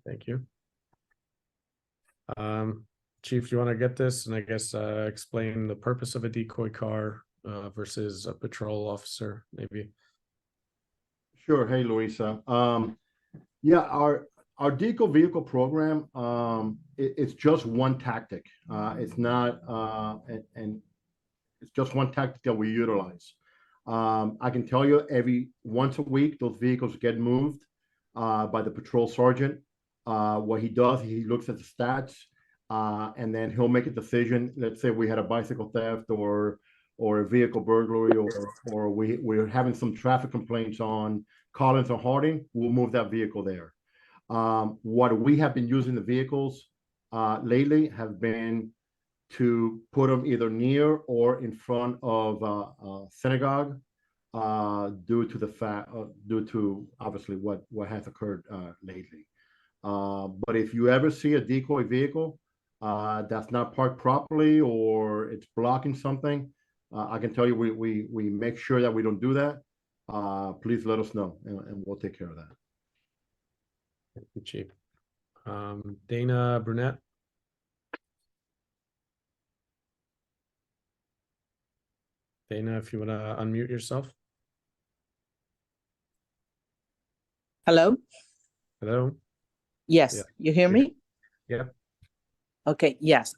Thank you. Chief, do you want to get this and I guess explain the purpose of a decoy car versus a patrol officer, maybe? Sure. Hey, Louisa. Yeah, our decoy vehicle program, it's just one tactic. It's not, and it's just one tactic that we utilize. I can tell you once a week, those vehicles get moved by the patrol sergeant. What he does, he looks at the stats, and then he'll make a decision. Let's say we had a bicycle theft or a vehicle burglary, or we're having some traffic complaints on Collins or Harding, we'll move that vehicle there. What we have been using the vehicles lately have been to put them either near or in front of a synagogue, due to obviously what has occurred lately. But if you ever see a decoy vehicle, that's not parked properly or it's blocking something, I can tell you we make sure that we don't do that. Please let us know and we'll take care of that. Thank you, Chief. Dana Brunette. Dana, if you want to unmute yourself. Hello? Hello. Yes, Yeah. you hear me? Yeah. Okay, yes.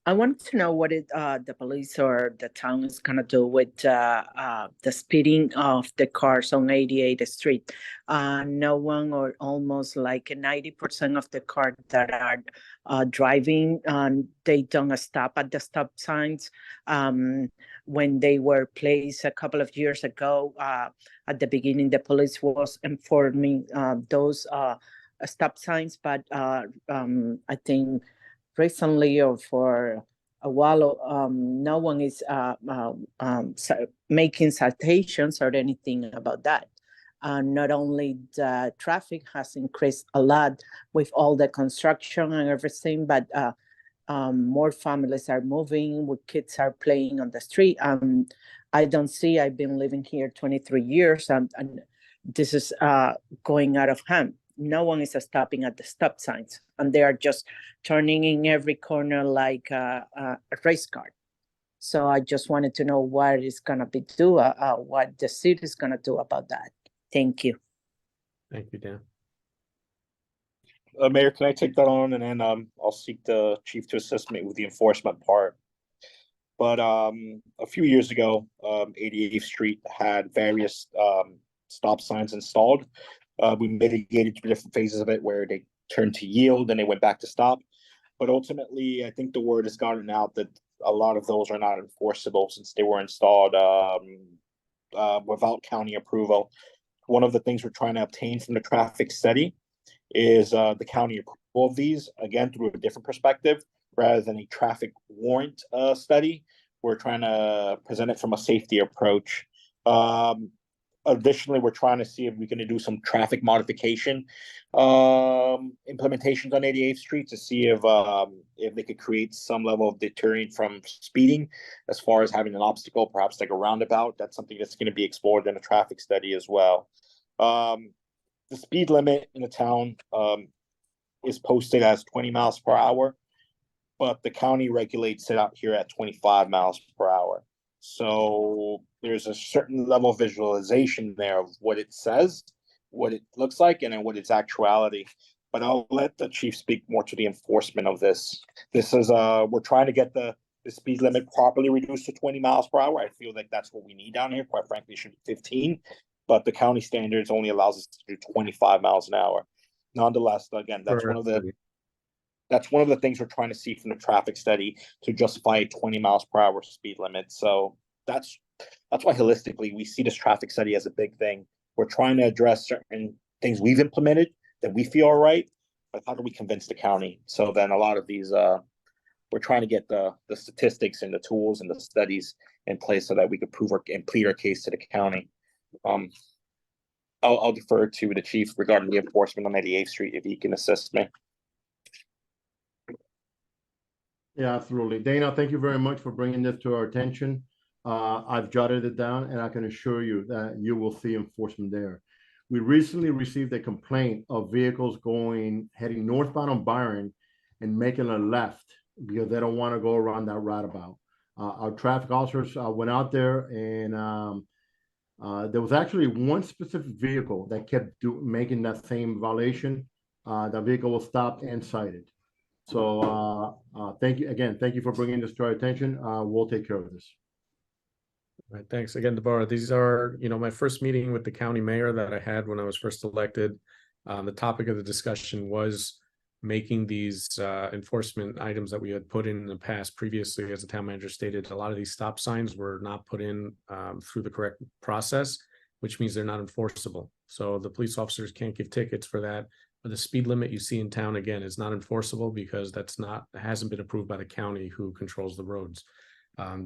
I wanted to know what the police or the town is gonna do with the speeding of the cars on 88th Street. No one or almost like 90% of the cars that are driving, they don't stop at the stop signs. When they were placed a couple of years ago, at the beginning, the police was informing those stop signs, but I think recently or for a while, no one is making citations or anything about that. Not only the traffic has increased a lot with all the construction and everything, but more families are moving, with kids are playing on the street. I've been living here 23 years, and this is going out of hand. No one is stopping at the stop signs, and they are just turning in every corner like a race car. So I just wanted to know what is going to be what the city is going to do about that. Thank you. Thank you, Dan. Mayor, can I take that on, and then I'll seek the chief to assist me with the enforcement part. But a few years ago, 88th Street had various stop signs installed. We mitigated through different phases of it where they turned to yield and they went back to stop. But ultimately, I think the word has gotten out that a lot of those are not enforceable since they were installed without county approval. One of the things we're trying to obtain from the traffic study is the county approval of these, again, through a different perspective, rather than a traffic warrant study. We're trying to present it from a safety approach. Additionally, we're trying to see if we can do some traffic modification implementations on 88th Street to see if they could create some level of deterrent from speeding, as far as having an obstacle, perhaps like a roundabout. That's something that's going to be explored in a traffic study as well. The speed limit in the town is posted as 20 miles per hour, but the county regulates it out here at 25 miles per hour. So there's a certain level of visualization there of what it says, what it looks like, and then what its actuality. But I'll let the chief speak more to the enforcement of this. This is we're trying to get the speed limit properly reduced to 20 miles per hour. I feel like that's what we need down here. Quite frankly, it should be 15, but the county standards only allows us to do 25 miles an hour. Nonetheless, again, that's one of the things we're trying to see from the traffic study to justify a 20 miles per hour speed limit. So that's why holistically we see this traffic study as a big thing. We're trying to address certain things we've implemented that we feel are right, but how do we convince the county? So then a lot of these, we're trying to get the statistics and the tools and the studies in place so that we could prove and plead our case to the county. I'll defer to the chief regarding the enforcement on 88th Street if he can assist me. Yeah, absolutely. Dana, thank you very much for bringing this to our attention. I've jotted it down, and I can assure you that you will see enforcement there. We recently received a complaint of vehicles heading northbound on Byron and making a left because they don't want to go around that roundabout. Our traffic officers went out there, and there was actually one specific vehicle that kept making that same violation. That vehicle was stopped and cited. So thank you again. Thank you for bringing this to our attention. We'll take care of this. All right, thanks again, Deborah. These are, my first meeting with the county mayor that I had when I was first elected. The topic of the discussion was making these enforcement items that we had put in the past previously. As the town manager stated, a lot of these stop signs were not put in through the correct process, which means they're not enforceable. So the police officers can't give tickets for that. But the speed limit you see in town, again, is not enforceable because hasn't been approved by the county who controls the roads.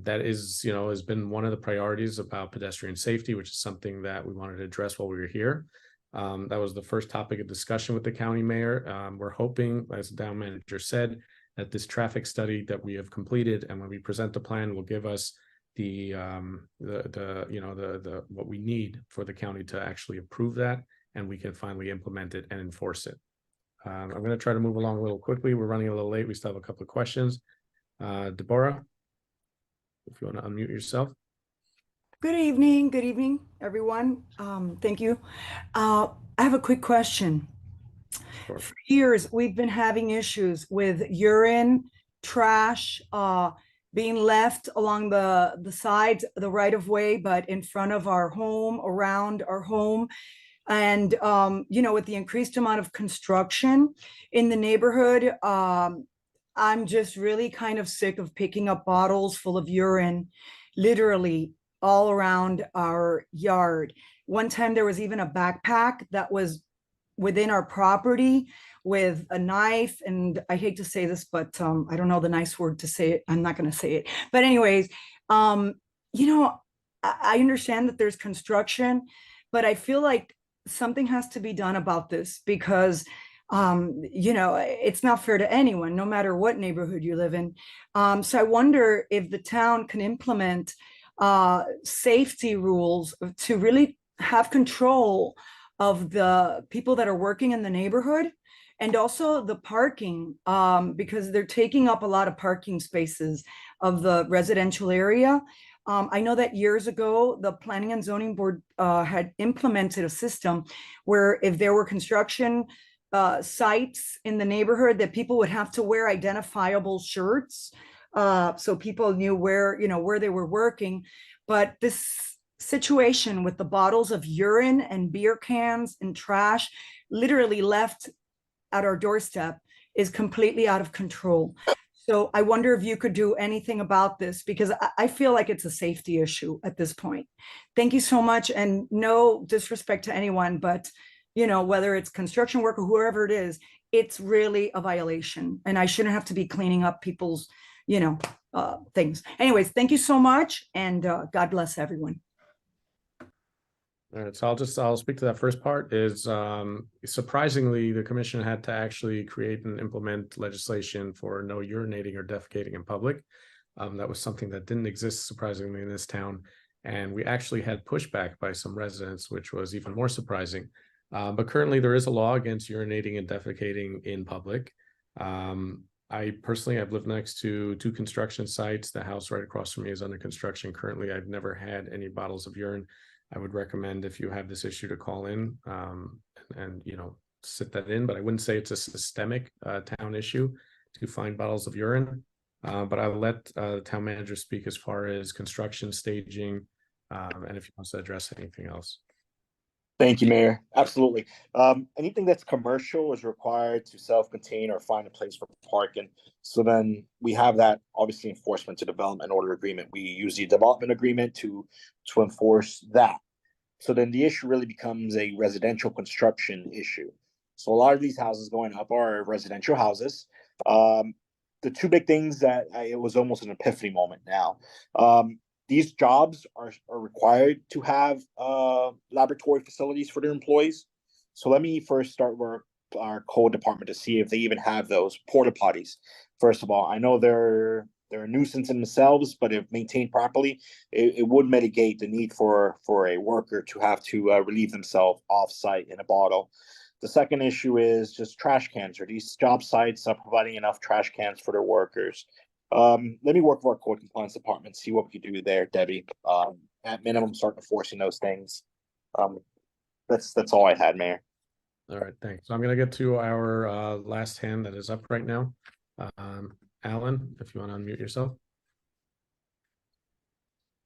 That is, has been one of the priorities about pedestrian safety, which is something that we wanted to address while we were here. That was the first topic of discussion with the county mayor. We're hoping, as the town manager said, that this traffic study that we have completed, and when we present the plan, will give us the what we need for the county to actually approve that, and we can finally implement it and enforce it. I'm going to try to move along a little quickly. We're running a little late. We still have a couple of questions. Deborah, if you want to unmute yourself. Good evening, everyone. Thank you. I have a quick question. Sure. For years, we've been having issues with urine, trash, being left along the sides, the right of way, but in front of our home, around our home. And, with the increased amount of construction in the neighborhood, I'm just really kind of sick of picking up bottles full of urine, literally all around our yard. One time there was even a backpack that was within our property with a knife. And I hate to say this, but I don't know the nice word to say it. I'm not going to say it. But anyways, I understand that there's construction, but I feel like something has to be done about this because it's not fair to anyone, no matter what neighborhood you live in. So I wonder if the town can implement safety rules to really have control of the people that are working in the neighborhood, and also the parking, because they're taking up a lot of parking spaces of the residential area. I know that years ago, the Planning and Zoning Board had implemented a system where if there were construction sites in the neighborhood, that people would have to wear identifiable shirts, so people knew where they were working. But this situation with the bottles of urine and beer cans and trash literally left at our doorstep is completely out of control. So I wonder if you could do anything about this, because I feel like it's a safety issue at this point. Thank you so much. And no disrespect to anyone, but whether it's construction work or whoever it is, it's really a violation. And I shouldn't have to be cleaning up people's, things. Anyways, thank you so much. And God bless everyone. All right, so I'll speak to that first part. Is surprisingly, the commission had to actually create and implement legislation for no urinating or defecating in public. That was something that didn't exist, surprisingly, in this town, and we actually had pushback by some residents, which was even more surprising. But currently, there is a law against urinating and defecating in public. I personally have lived next to 2 construction sites. The house right across from me is under construction currently. I've never had any bottles of urine. I would recommend, if you have this issue, to call in and sit that in. But I wouldn't say it's a systemic town issue to find bottles of urine. But I'll let the town manager speak as far as construction staging, and if he wants to address anything else. Thank you, Mayor. Absolutely. Anything that's commercial is required to self-contain or find a place for parking. So then we have that obviously enforcement to development order agreement. We use the development agreement to enforce that. So then the issue really becomes a residential construction issue. So a lot of these houses going up are residential houses. The 2 big things that it was almost an epiphany moment now. These jobs are required to have laboratory facilities for their employees. So let me first start with our code department to see if they even have those porta potties. First of all, I know they're a nuisance in themselves, but if maintained properly, it would mitigate the need for a worker to have to relieve themselves off-site in a bottle. The second issue is just trash cans. Are these job sites providing enough trash cans for their workers? Let me work with our code compliance department, see what we can do there, Debbie. At minimum, start enforcing those things. That's all I had, Mayor. All right, thanks. So I'm going to get to our last hand that is up right now. Alan, if you want to unmute yourself.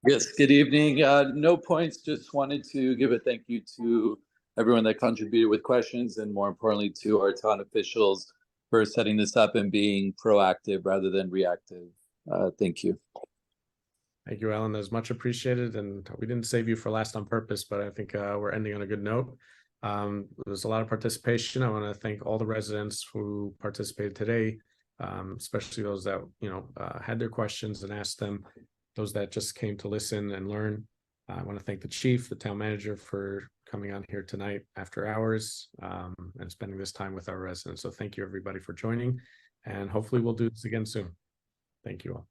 Yes, good evening. No points, just wanted to give a thank you to everyone that contributed with questions, and more importantly to our town officials for setting this up and being proactive rather than reactive. Thank you. Thank you, Alan. That's much appreciated. And we didn't save you for last on purpose, but I think we're ending on a good note. There's a lot of participation. I want to thank all the residents who participated today, especially those that had their questions and asked them, those that just came to listen and learn. I want to thank the chief, the town manager, for coming on here tonight after hours and spending this time with our residents. So thank you, everybody, for joining. And hopefully we'll do this again soon. Thank you all.